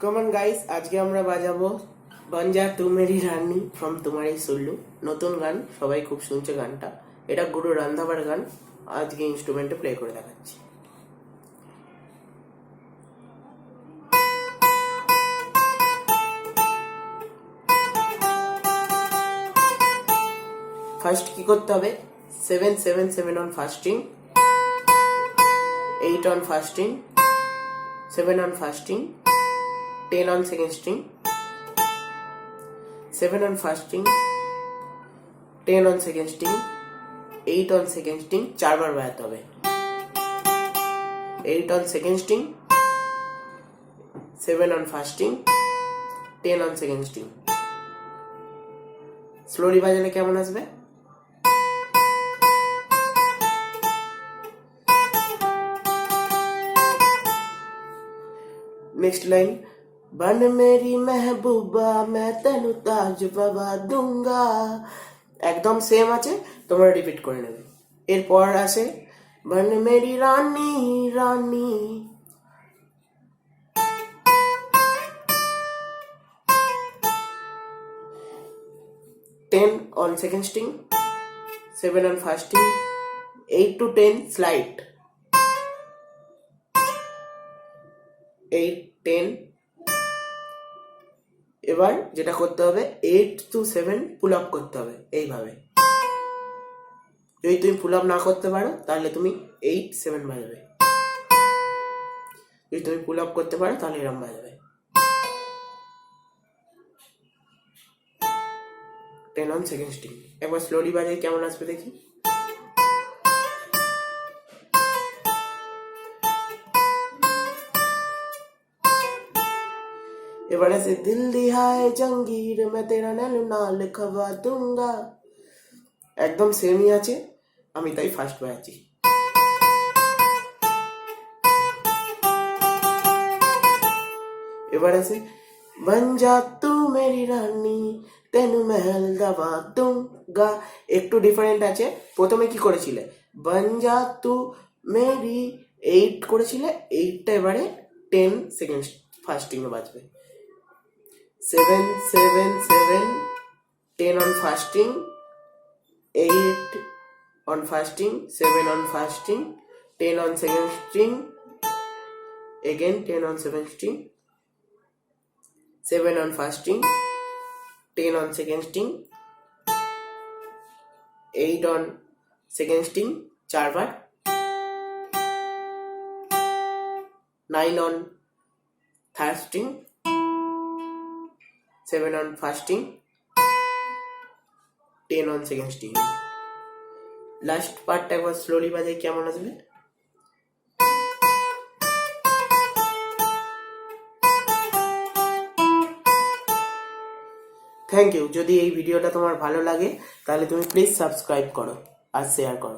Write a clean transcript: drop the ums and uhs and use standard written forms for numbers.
Common guys, আজকে আমরা বাজাবো বন যা তু মেরি রানী ফ্রম তোমারি সুল্লু। নতুন গান, সবাই খুব শুনছে গানটা। এটা গুরু রান্ধাবার গান। আজকে ইনস্ট্রুমেন্টে প্লে করে দেখাচ্ছি। ফার্স্ট কি করতে হবে? 7 7 7 on first string, 8 on first string, 7 on first string, 10 on second string, 7 on first string, 10 on second string, 8 on second string. 4 বার বাজাতে হবে। 8 on second string, 7 on first string, 10 on second string. Slowly বাজালে কেমন আসবে? नेक्स्ट लाइन, बन मेरी महबूबा मैं तेनु ताज बाबा दूंगा। একদম সেম আছে, তোমরা রিপিট করে নেবে। এরপর আসে বন মেরি রানী রানী, 10 on second string, 7 on first string, 8 to 10 slide, 8 10। এবার যেটা করতে হবে 8 to 7 পুল আপ করতে হবে এইভাবে। যদি তুমি পুল আপ না করতে পারো তাহলে তুমি 8 7 বাজাবে। যদি তুমি পুল আপ করতে পারো তাহলে এরকম বাজাবে। 10 on second string। একবার স্লোলি বাজাই কেমন আসবে দেখি। এবার আছে দিল দিহায় জঙ্গির মে তেরা নালু নাল খাওয়া দুঙ্গা। একদম সেমই আছে, আমি তাই ফার্স্ট বাজাচ্ছি। এবার আছে বন যা তু মেরি রানী তেনু মেহল দাবা দুঙ্গা। একটু ডিফারেন্ট আছে। প্রথমে কি করেছিলে? বন যা তু মেরি 8 করেছিলে, 8টা এবারে 10 সেকেন্ড ফার্স্টিং এ বাজবে। 7 7 7, 10 on fasting, 8 on fasting, 7 on fasting, 10 on second string, again 10 on second string, 7 on fasting, 10 on second string, 8 on second string 4 bar, 9 on third string, 7 on fasting, 10 on second string। Last পার্টটা একবার slowly বাজাই কেমন আসবে। Thank you. যদি এই ভিডিওটা তোমার ভালো লাগে তাহলে তুমি প্লিজ সাবস্ক্রাইব করো আর শেয়ার করো।